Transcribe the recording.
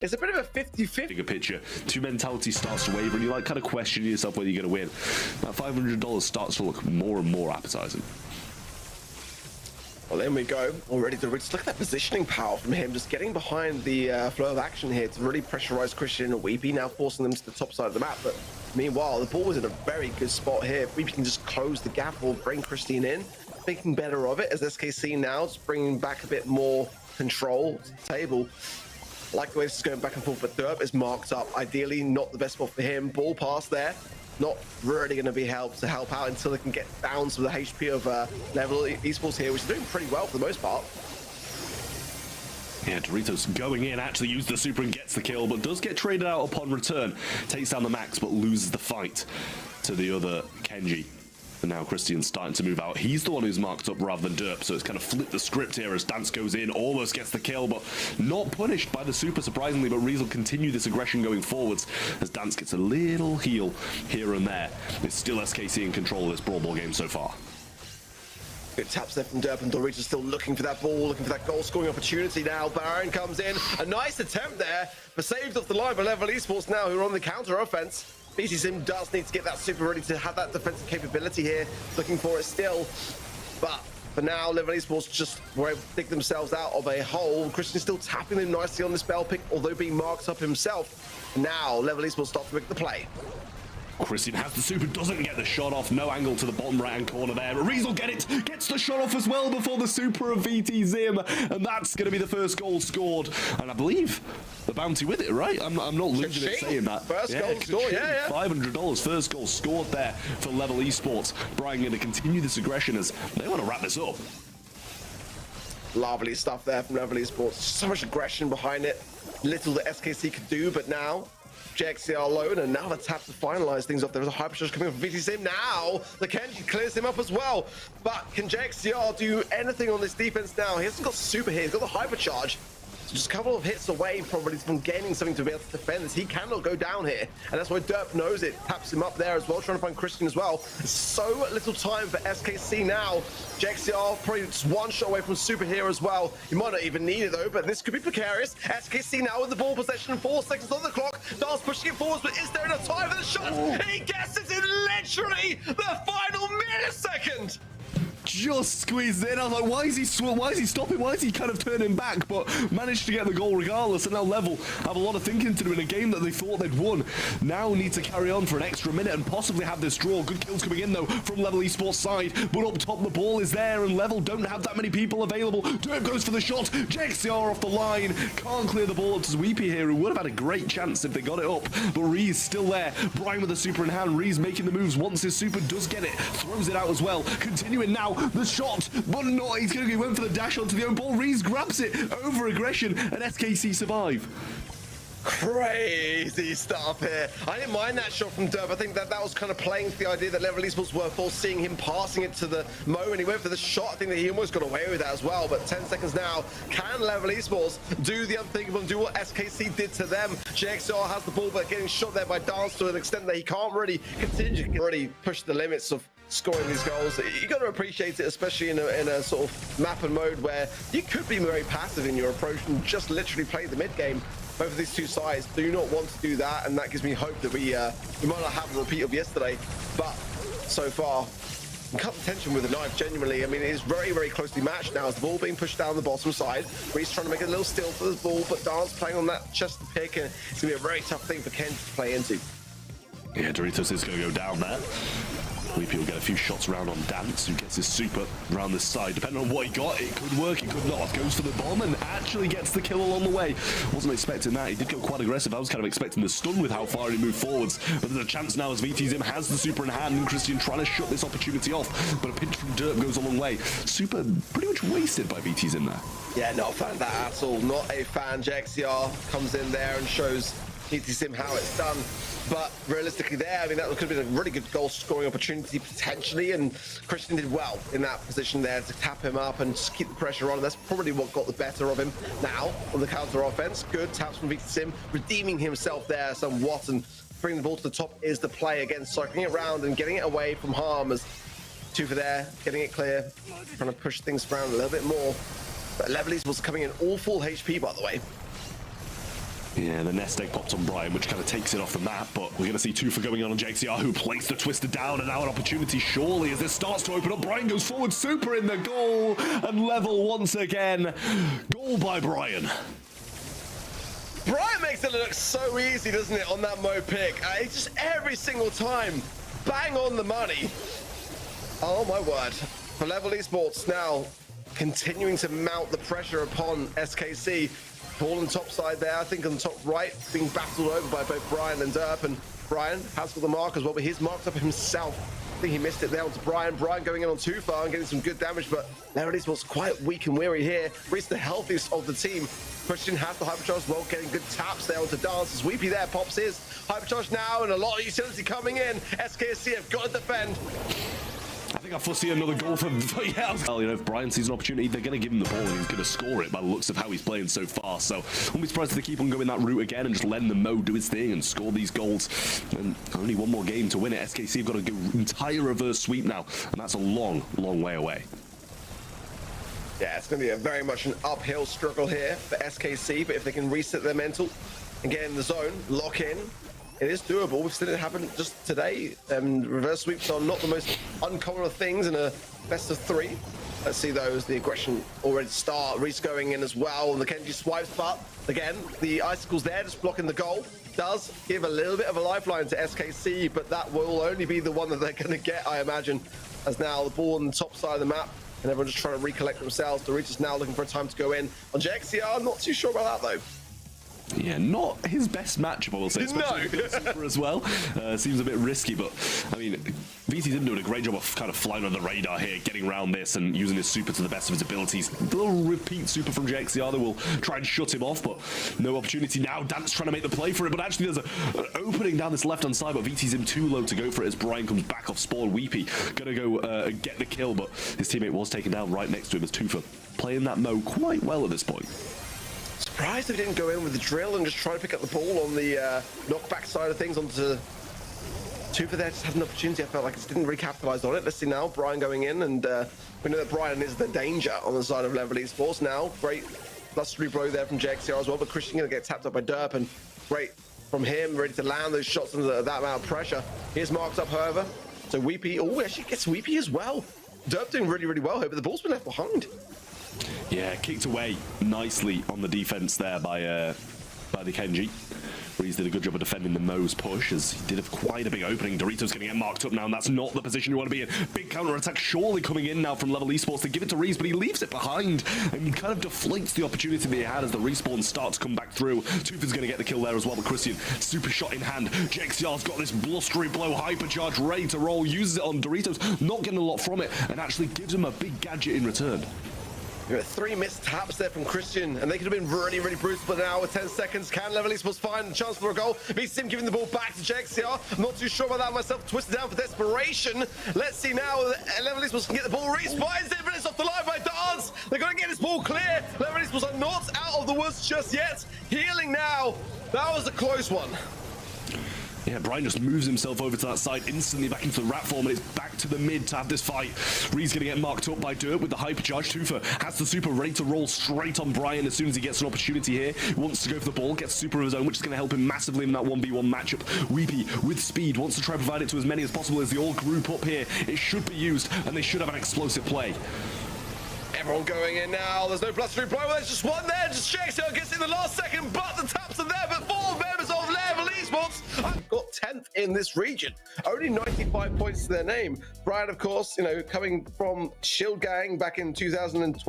It's a bit of a 50-50. Bigger picture, two mentality starts to waver, and you like kind of question yourself whether you're going to win. That $500 starts to look more and more appetizing. Well, in we go. Already the Ridge. Look at that positioning power from him, just getting behind the flow of action here to really pressurize Christian and Weepy, now forcing them to the top side of the map. But meanwhile, the ball was in a very good spot here. Weepy can just close the gap or bring Christian in, thinking better of it as SKC now just bringing back a bit more control to the table. Like the way this is going back and forth, but Derp is marked up. Ideally, not the best spot for him. Ball pass there. Not really going to be helped to help out until they can get down to the HP of Level Esports here, which is doing pretty well for the most part. Yeah, Doritos going in, actually used the super and gets the kill, but does get traded out upon return. Takes down the Max, but loses the fight to the other Kenji. And now Christian's starting to move out. He's the one who's marked up rather than Derp, so it's kind of flipped the script here as Dance goes in, almost gets the kill, but not punished by the super, surprisingly. But Reese will continue this aggression going forwards as Dance gets a little heal here and there. It's still SKC in control of this Brawl Ball game so far. Good taps there from Derp, and Doritos still looking for that ball, looking for that goal-scoring opportunity now. Baron comes in, a nice attempt there, but saved off the line by Level Esports now, who are on the counter-offense. BTSim does need to get that super ready to have that defensive capability here, looking for it still. But for now, Level Esports just were able to dig themselves out of a hole. Christian's still tapping them nicely on this bell pick, although being marked up himself. Now, Level Esports starts to make the play. Christian has the super, doesn't get the shot off. No angle to the bottom right-hand corner there. But Reese will get it, gets the shot off as well before the super of VTSim. And that's going to be the first goal scored. And I believe the bounty with it, right? I'm not losing it saying that. First goal scored, yeah. $500, first goal scored there for Level Esports. Brian going to continue this aggression as they want to wrap this up. Lovely stuff there from Level Esports. So much aggression behind it. Little that SKC could do, but now JXCR alone, and now the tap to finalize things off. There's a hypercharge coming from VTSim. Now the Kenji clears him up as well. But can JXCR do anything on this defense now? He hasn't got super here. He's got the hypercharge. So just a couple of hits away probably from gaining something to be able to defend this. He cannot go down here, and that's why Derp knows it. Taps him up there as well, trying to find Christian as well. So little time for SKC now. JXCR probably just one shot away from super here as well. You might not even need it though, but this could be precarious. SKC now with the ball possession, 4 seconds on the clock. Dance pushing it forwards, but is there enough time for the shot? He gets it in literally the final millisecond. Just squeezed in. I was like, why is he stopping? Why is he kind of turning back? But managed to get the goal regardless. And now Level have a lot of thinking to do in a game that they thought they'd won. Now need to carry on for an extra minute and possibly have this draw. Good kills coming in though from Level Esports side. But up top the ball is there and Level don't have that many people available. Derp goes for the shot. JXCR off the line. Can't clear the ball up to Weepy here, who would have had a great chance if they got it up. But Reese still there. Brian with the super in hand. Reese making the moves once his super does get it. Throws it out as well. Continuing now. The shot, but no, he went for the dash onto the own ball. Reese grabs it over aggression, and SKC survive. Crazy stuff here. I didn't mind that shot from Derp. I think that was kind of playing to the idea that Level Esports were foreseeing him passing it to the Mo, and he went for the shot. I think that he almost got away with that as well. But 10 seconds now. Can Level Esports do the unthinkable and do what SKC did to them? JXR has the ball, but getting shot there by Dance to an extent that he can't really continue to really push the limits of scoring these goals. You got to appreciate it, especially in a sort of map and mode where you could be very passive in your approach and just literally play the mid game. Both of these two sides do not want to do that, and that gives me hope that we might not have a repeat of yesterday. But so far, cut the tension with the knife. Genuinely, I mean, it is very, very closely matched now. As the ball being pushed down the bottom side, Reese trying to make it a little still for the ball, but Dance playing on that chest pick, and it's gonna be a very tough thing for Ken to play into. Yeah, Doritos is going to go down there. Weepy will get a few shots around on Dance, who gets his super around this side. Depending on what he got, it could work, it could not. Goes for the bomb and actually gets the kill along the way. Wasn't expecting that. He did go quite aggressive. I was kind of expecting the stun with how far he moved forwards. But there's a chance now as VTSim has the super in hand and Christian trying to shut this opportunity off. But a pinch from Derp goes a long way. Super pretty much wasted by VTSim there. Yeah, not a fan of that at all. Not a fan. JXCR comes in there and shows VTSim how it's done. But realistically there, I mean, that could have been a really good goal scoring opportunity potentially, and Christian did well in that position there to tap him up and just keep the pressure on, and that's probably what got the better of him. Now, on the counter offense, good taps from VTSim, redeeming himself there somewhat, and bringing the ball to the top is the play again, cycling it around and getting it away from harm as two for there, getting it clear, trying to push things around a little bit more. But Level Esports was coming in all full HP, by the way. Yeah, the nest egg popped on Brian, which kind of takes it off the map, but we're going to see Tufa going on JXCR, who placed the Twister down, and now an opportunity surely as this starts to open up. Brian goes forward, super in the goal, and level once again. Goal by Brian. Brian makes it look so easy, doesn't it, on that Mo pick? It's just every single time, bang on the money. Oh my word. For Level Esports now, continuing to mount the pressure upon SKC. Ball on the top side there, I think on the top right, being battled over by both Brian and Derp. And Brian has got the mark as well, but he's marked up himself. I think he missed it there onto Brian. Brian going in on too far and getting some good damage, but Level Esports quite weak and weary here. Reached the healthiest of the team. Christian has the hypercharge as well, getting good taps there onto Dance. As Weepy there pops his hypercharge now, and a lot of utility coming in. SKC have got to defend. I think I foresee another goal from, yeah. Well, you know, if Brian sees an opportunity, they're going to give him the ball and he's going to score it by the looks of how he's playing so far. So, won't be surprised if they keep on going that route again and just letting the Mo do his thing and score these goals. And only one more game to win it. SKC have got to go entire reverse sweep now, and that's a long, long way away. Yeah, it's going to be very much an uphill struggle here for SKC, but if they can reset their mental and get in the zone, lock in, it is doable. We've seen it happen just today. Reverse sweeps are not the most uncommon of things in a best of 3. Let's see those. The aggression already start. Reese going in as well, and the Kenji swipes, but again, the icicles there just blocking the goal. Does give a little bit of a lifeline to SKC, but that will only be the one that they're going to get, I imagine, as now the ball on the top side of the map, and everyone's just trying to recollect themselves. Doritos now looking for a time to go in. On JXCR, not too sure about that, though. Yeah, not his best matchup, I will say. Especially with Super as well. Seems a bit risky, but I mean, VT's been doing a great job of kind of flying under the radar here, getting around this and using his super to the best of his abilities. A little repeat super from JXCR that will try and shut him off, but no opportunity now. Dance trying to make the play for it, but actually there's an opening down this left-hand side, but VT's in too low to go for it as Brian comes back off spawn. Weepy gonna go get the kill, but his teammate was taken down right next to him as Tufa playing that Mo quite well at this point. Surprised they didn't go in with the drill and just try to pick up the ball on the knockback side of things onto Tufa there. Just had an opportunity. I felt like it didn't recapitalize on it. Let's see now, Brian going in, and we know that Brian is the danger on the side of Level Esports now. Great blustery blow there from JXCR as well, but Christian gonna get tapped up by Derp, and great from him, ready to land those shots under that amount of pressure. Here's marked up, however. So Weepy, oh, actually gets Weepy as well. Derp doing really, really well here, but the ball's been left behind. Yeah, kicked away nicely on the defense there by the Kenji. Reese did a good job of defending the Mo's push, as he did have quite a big opening. Doritos going to get marked up now, and that's not the position you want to be in. Big counter-attack surely coming in now from Level Esports to give it to Reese, but he leaves it behind, and he kind of deflates the opportunity that he had as the respawns start to come back through. Tufa's going to get the kill there as well, but Christian, super shot in hand. JXCR's got this blustery blow, hypercharge, ready to roll, uses it on Doritos, not getting a lot from it, and actually gives him a big gadget in return. 3 missed taps there from Christian, and they could have been really, really brutal, but now with 10 seconds, can Level Esports find a chance for a goal? VCM giving the ball back to JXCR. I'm not too sure about that myself. Twisted down for desperation. Let's see now. Level Esports can get the ball. Reese finds it, but it's off the line by Dance. They're going to get this ball clear. Level Esports are not out of the woods just yet. Healing now. That was a close one. Yeah, Brian just moves himself over to that side, instantly back into the rat form, and it's back to the mid to have this fight. Ree's going to get marked up by Dirt with the hypercharge. Tufa has the super ready to roll straight on Brian as soon as he gets an opportunity here. He wants to go for the ball, gets super of his own, which is going to help him massively in that 1v1 matchup. Weepy, with speed, wants to try and provide it to as many as possible as they all group up here. It should be used, and they should have an explosive play. Everyone going in now. There's no blustery blow. There's just one there. Just JXCR gets in the last second, but the taps are there. But 4 members of Level Esports have got 10th in this region. Only 95 points to their name. Brian, of course, you know, coming from Shield Gang back in 2020.